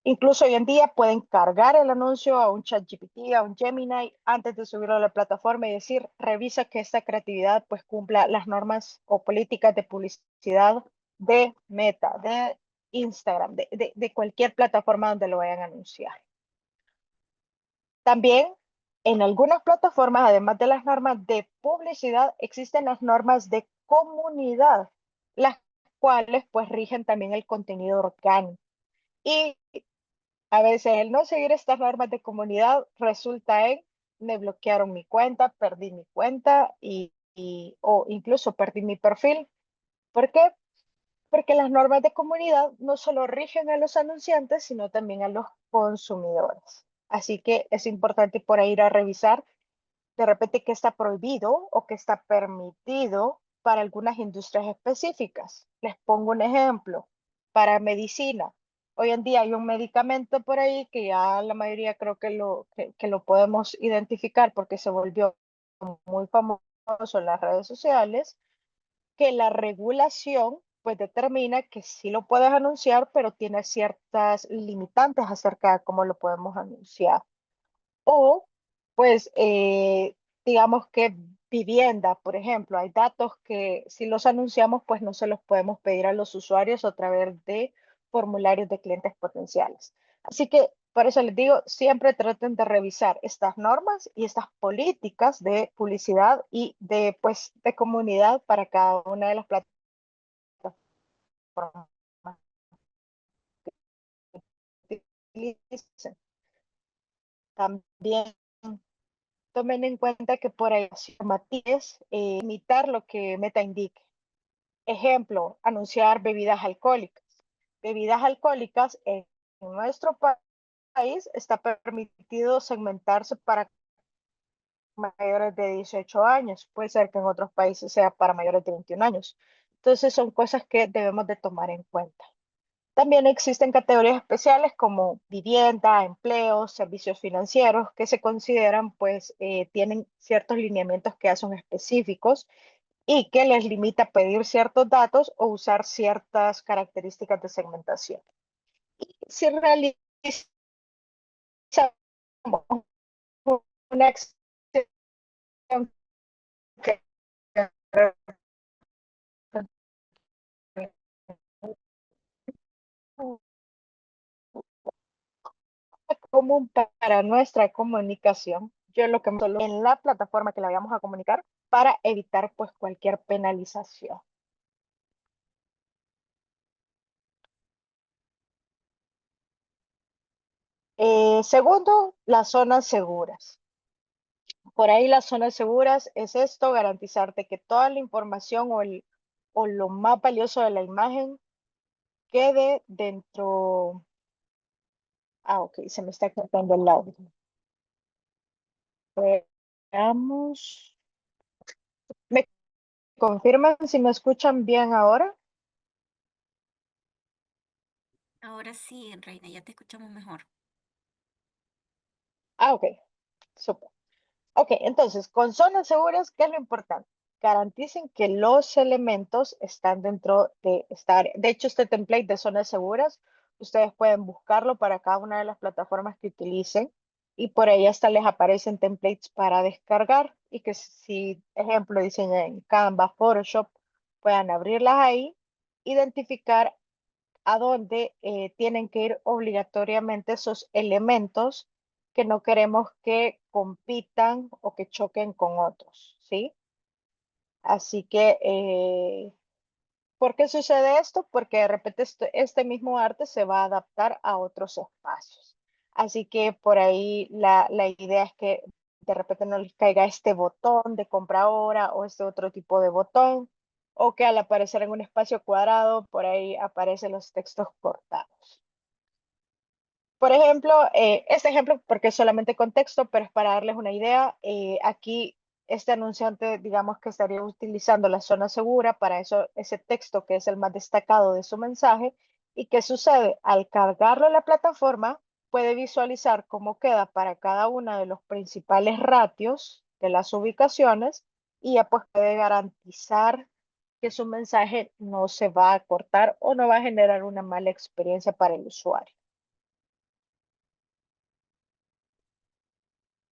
Incluso hoy en día pueden cargar el anuncio a un ChatGPT, a un Gemini, antes de subirlo a la plataforma y decir, revisa que esta creatividad pues cumpla las normas o políticas de publicidad de Meta, de Instagram, de cualquier plataforma donde lo vayan a anunciar. También en algunas plataformas, además de las normas de publicidad, existen las normas de comunidad, las cuales pues rigen también el contenido orgánico. Y a veces el no seguir estas normas de comunidad resulta en me bloquearon mi cuenta, perdí mi cuenta o incluso perdí mi perfil. ¿Por qué? Porque las normas de comunidad no solo rigen a los anunciantes, sino también a los consumidores. Así que es importante por ahí ir a revisar de repente qué está prohibido o qué está permitido para algunas industrias específicas. Les pongo un ejemplo. Para medicina, hoy en día hay un medicamento por ahí que ya la mayoría creo que lo podemos identificar porque se volvió muy famoso en las redes sociales, que la regulación pues determina que sí lo puedes anunciar, pero tiene ciertas limitantes acerca de cómo lo podemos anunciar. O, pues, digamos que vivienda, por ejemplo, hay datos que si los anunciamos, pues no se los podemos pedir a los usuarios a través de formularios de clientes potenciales. Así que, por eso les digo, siempre traten de revisar estas normas y estas políticas de publicidad y de, pues, de comunidad para cada una de las plataformas que utilicen. También tomen en cuenta que por ahí matices, imitar lo que Meta indique. Ejemplo, anunciar bebidas alcohólicas. Bebidas alcohólicas en nuestro país país está permitido segmentarse para mayores de 18 años. Puede ser que en otros países sea para mayores de 21 años. Entonces son cosas que debemos de tomar en cuenta. También existen categorías especiales como vivienda, empleo, servicios financieros que se consideran pues tienen ciertos lineamientos que ya son específicos y que les limita pedir ciertos datos o usar ciertas características de segmentación. Y si realizamos una acción que común para nuestra comunicación, yo lo que solo en la plataforma que la vayamos a comunicar para evitar pues cualquier penalización. Segundo, las zonas seguras. Por ahí las zonas seguras es esto, garantizarte que toda la información o lo más valioso de la imagen quede dentro. Ah, ok, se me está cortando el audio. Veamos. ¿Me confirman si me escuchan bien ahora? Ahora sí, Reina, ya te escuchamos mejor. Ah, ok, súper. Ok, entonces, con zonas seguras, ¿qué es lo importante? Garanticen que los elementos están dentro de esta área. De hecho, este template de zonas seguras, ustedes pueden buscarlo para cada una de las plataformas que utilicen y por ahí hasta les aparecen templates para descargar y que si, ejemplo, diseñan en Canva, Photoshop, puedan abrirlas ahí, identificar a dónde tienen que ir obligatoriamente esos elementos que no queremos que compitan o que choquen con otros, ¿sí? Así que, ¿por qué sucede esto? Porque de repente este mismo arte se va a adaptar a otros espacios. Así que por ahí la idea es que de repente no les caiga este botón de compra ahora o este otro tipo de botón, o que al aparecer en un espacio cuadrado, por ahí aparecen los textos cortados. Por ejemplo, este ejemplo, porque es solamente contexto, pero es para darles una idea. Aquí, este anunciante, digamos que estaría utilizando la zona segura para eso, ese texto que es el más destacado de su mensaje. ¿Y qué sucede? Al cargarlo en la plataforma, puede visualizar cómo queda para cada una de los principales ratios de las ubicaciones y ya pues puede garantizar que su mensaje no se va a cortar o no va a generar una mala experiencia para el usuario.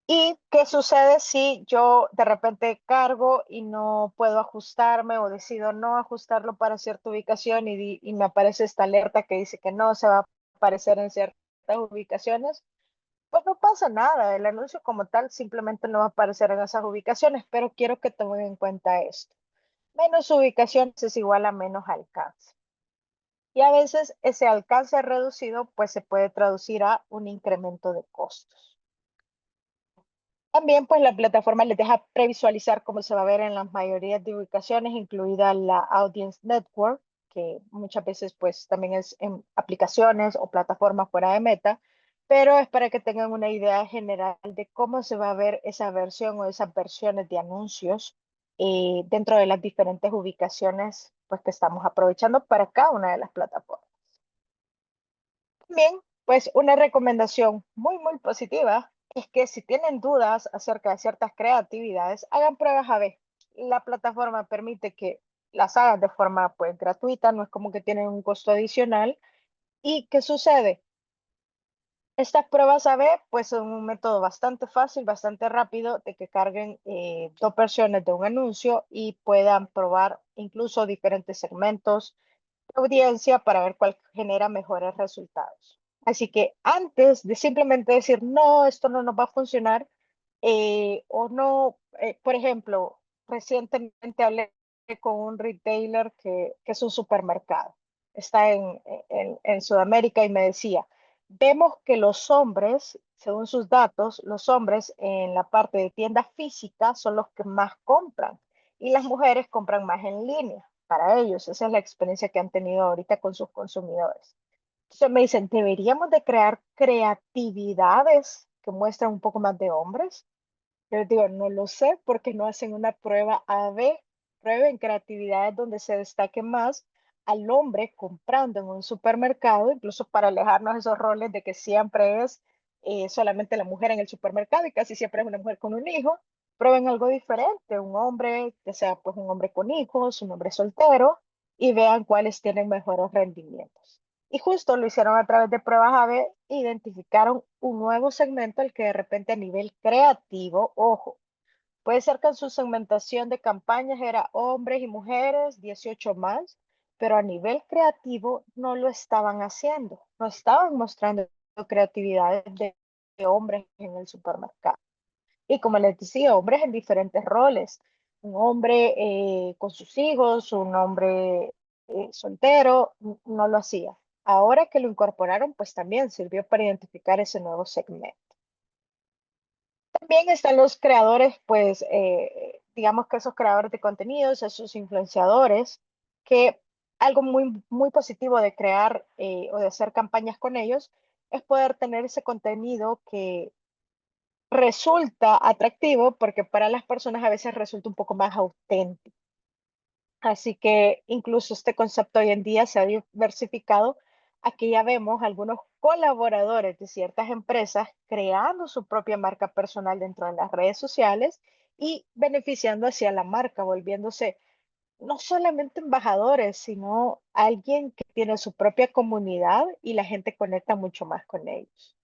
¿Y qué sucede si yo de repente cargo y no puedo ajustarme o decido no ajustarlo para cierta ubicación y me aparece esta alerta que dice que no se va a aparecer en ciertas ubicaciones? Pues no pasa nada, el anuncio como tal simplemente no va a aparecer en esas ubicaciones, pero quiero que tomen en cuenta esto. Menos ubicaciones es igual a menos alcance. Y a veces ese alcance reducido pues se puede traducir a un incremento de costos. También, pues la plataforma les deja previsualizar cómo se va a ver en la mayoría de ubicaciones, incluida la Audience Network, que muchas veces pues también es en aplicaciones o plataformas fuera de Meta, pero es para que tengan una idea general de cómo se va a ver esa versión o esas versiones de anuncios dentro de las diferentes ubicaciones pues que estamos aprovechando para cada una de las plataformas. También, pues una recomendación muy positiva es que si tienen dudas acerca de ciertas creatividades, hagan pruebas A/B. La plataforma permite que las hagan de forma pues gratuita, no es como que tienen un costo adicional. ¿Y qué sucede? Estas pruebas A/B pues son un método bastante fácil, bastante rápido de que carguen dos versiones de un anuncio y puedan probar incluso diferentes segmentos audiencia para ver cuál genera mejores resultados. Así que antes de simplemente decir, no, esto no nos va a funcionar, o no, por ejemplo, recientemente hablé con un retailer que es un supermercado, está en Sudamérica y me decía, vemos que los hombres, según sus datos, los hombres en la parte de tienda física son los que más compran y las mujeres compran más en línea para ellos. Esa es la experiencia que han tenido ahorita con sus consumidores. Entonces me dicen, deberíamos de crear creatividades que muestran un poco más de hombres. Yo les digo, no lo sé porque no hacen una prueba A/B. Prueben creatividades donde se destaque más al hombre comprando en un supermercado, incluso para alejarnos de esos roles de que siempre es solamente la mujer en el supermercado y casi siempre es una mujer con un hijo. Prueben algo diferente, un hombre, que sea pues un hombre con hijos, un hombre soltero, y vean cuáles tienen mejores rendimientos. Y justo lo hicieron a través de pruebas A/B, identificaron un nuevo segmento al que de repente a nivel creativo, ojo, puede ser que en su segmentación de campañas era hombres y mujeres, 18 más, pero a nivel creativo no lo estaban haciendo, no estaban mostrando creatividades de hombres en el supermercado. Y como les decía, hombres en diferentes roles. Un hombre con sus hijos, un hombre soltero, no lo hacía. Ahora que lo incorporaron, pues también sirvió para identificar ese nuevo segmento. También están los creadores, pues digamos que esos creadores de contenidos, esos influenciadores, que algo muy positivo de crear o de hacer campañas con ellos es poder tener ese contenido que resulta atractivo porque para las personas a veces resulta un poco más auténtico. Así que incluso este concepto hoy en día se ha diversificado. Aquí ya vemos algunos colaboradores de ciertas empresas creando su propia marca personal dentro de las redes sociales y beneficiando hacia la marca, volviéndose no solamente embajadores, sino alguien que tiene su propia comunidad y la gente conecta mucho más con ellos.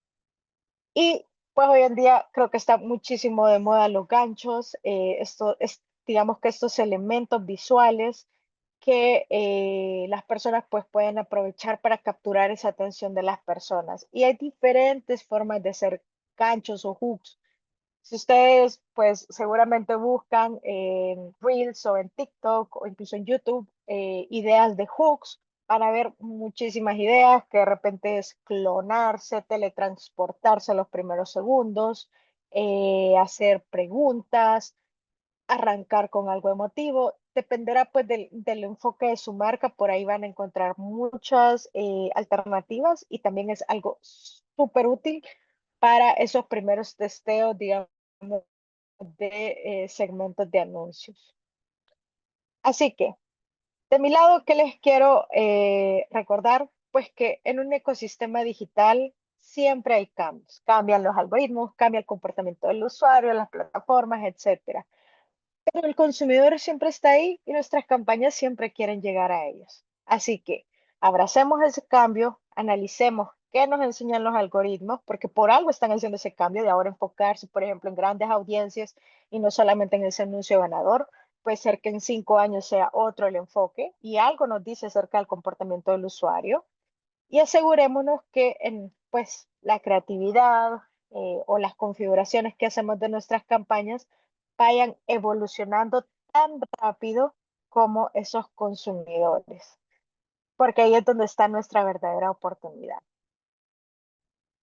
Y pues hoy en día creo que está muchísimo de moda los ganchos, digamos que estos elementos visuales que las personas pues pueden aprovechar para capturar esa atención de las personas. Y hay diferentes formas de hacer ganchos o hooks. Si ustedes pues seguramente buscan en Reels o en TikTok o incluso en YouTube ideas de hooks, van a ver muchísimas ideas que de repente es clonarse, teletransportarse los primeros segundos, hacer preguntas, arrancar con algo emotivo. Dependerá pues del enfoque de su marca, por ahí van a encontrar muchas alternativas y también es algo súper útil para esos primeros testeos, digamos, de segmentos de anuncios. Así que, de mi lado, ¿qué les quiero recordar? Pues que en un ecosistema digital siempre hay cambios. Cambian los algoritmos, cambia el comportamiento del usuario, las plataformas, etcétera. Pero el consumidor siempre está ahí y nuestras campañas siempre quieren llegar a ellos. Así que abracemos ese cambio, analicemos qué nos enseñan los algoritmos, porque por algo están haciendo ese cambio de ahora enfocarse, por ejemplo, en grandes audiencias y no solamente en ese anuncio ganador. Puede ser que en 5 años sea otro el enfoque y algo nos dice acerca del comportamiento del usuario y asegurémonos que en pues, la creatividad o las configuraciones que hacemos de nuestras campañas vayan evolucionando tan rápido como esos consumidores, porque ahí es donde está nuestra verdadera oportunidad.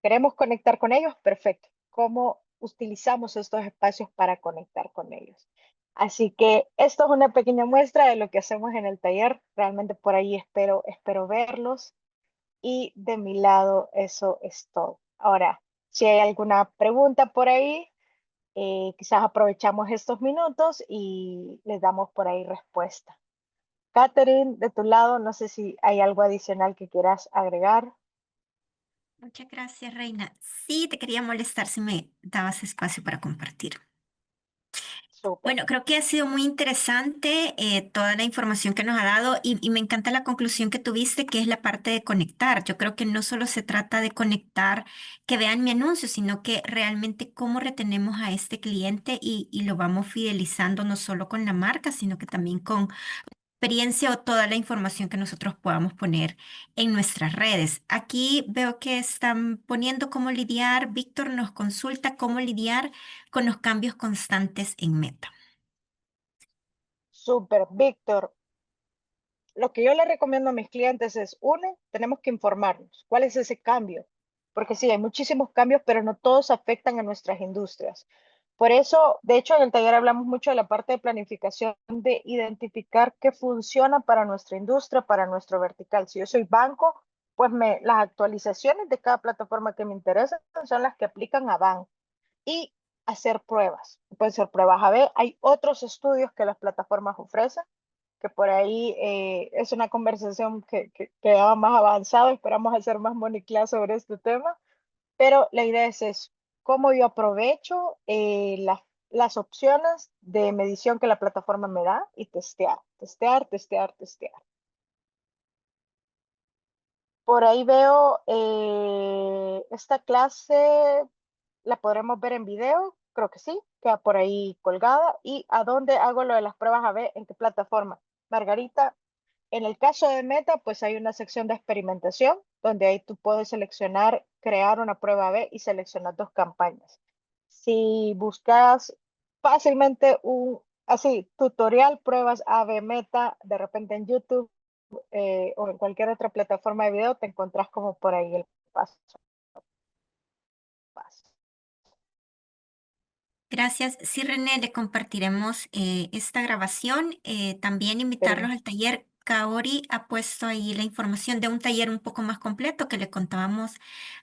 ¿Queremos conectar con ellos? Perfecto. ¿Cómo utilizamos estos espacios para conectar con ellos? Así que esto es una pequeña muestra de lo que hacemos en el taller. Realmente por ahí espero verlos. Y de mi lado, eso es todo. Ahora, si hay alguna pregunta por ahí, quizás aprovechamos estos minutos y les damos por ahí respuesta. Catherine, de tu lado, no sé si hay algo adicional que quieras agregar. Muchas gracias, Reina. Sí, te quería molestar si me dabas espacio para compartir. Súper. Bueno, creo que ha sido muy interesante toda la información que nos ha dado y me encanta la conclusión que tuviste, que es la parte de conectar. Yo creo que no solo se trata de conectar, que vean mi anuncio, sino que realmente cómo retenemos a este cliente y lo vamos fidelizando no solo con la marca, sino que también con experiencia o toda la información que nosotros podamos poner en nuestras redes. Aquí veo que están poniendo cómo lidiar, Víctor nos consulta cómo lidiar con los cambios constantes en Meta. Súper, Víctor. Lo que yo le recomiendo a mis clientes es, uno, tenemos que informarnos. ¿Cuál es ese cambio? Porque sí, hay muchísimos cambios, pero no todos afectan a nuestras industrias. Por eso, de hecho, en el taller hablamos mucho de la parte de planificación, de identificar qué funciona para nuestra industria, para nuestro vertical. Si yo soy banco, pues las actualizaciones de cada plataforma que me interesa son las que aplican a BAN y hacer pruebas. Pueden ser pruebas A/B. Hay otros estudios que las plataformas ofrecen, que por ahí es una conversación que va más avanzado. Esperamos hacer más moniclás sobre este tema, pero la idea es eso, cómo yo aprovecho las opciones de medición que la plataforma me da y testear, testear, testear, testear. Por ahí veo esta clase, la podremos ver en video, creo que sí, queda por ahí colgada. ¿Y a dónde hago lo de las pruebas A/B? ¿En qué plataforma? Margarita, en el caso de Meta, pues hay una sección de experimentación donde ahí tú puedes seleccionar, crear una prueba A/B y seleccionar 2 campañas. Si buscas fácilmente así, tutorial, pruebas A/B Meta, de repente en YouTube, o en cualquier otra plataforma de video, te encontrás como por ahí el paso a paso. Gracias. Sí, René, le compartiremos esta grabación. También invitarlos al taller. Kaori ha puesto ahí la información de un taller un poco más completo que le contábamos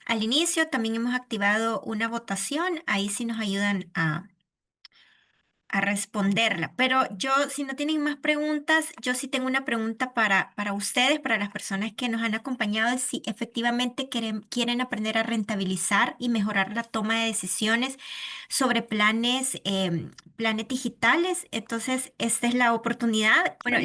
al inicio. También hemos activado una votación. Ahí sí nos ayudan a responderla. Pero yo, si no tienen más preguntas, yo sí tengo una pregunta para ustedes, para las personas que nos han acompañado, es si efectivamente quieren aprender a rentabilizar y mejorar la toma de decisiones sobre planes digitales. Entonces, esta es la oportunidad. Bueno,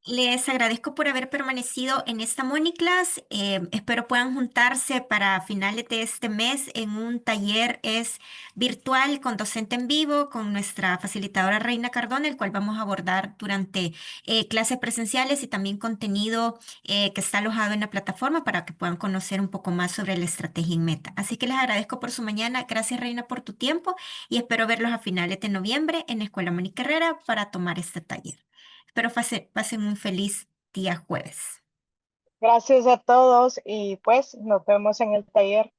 les agradezco por haber permanecido en esta Moniclass. Espero puedan juntarse para finales de este mes en un taller virtual con docente en vivo, con nuestra facilitadora Reina Cardona, el cual vamos a abordar durante clases presenciales y también contenido que está alojado en la plataforma para que puedan conocer un poco más sobre la estrategia en Meta. Así que les agradezco por su mañana. Gracias, Reina, por tu tiempo y espero verlos a finales de noviembre en la Escuela Mónica Herrera para tomar este taller. Espero pasen un feliz día jueves. Gracias a todos y pues nos vemos en el taller.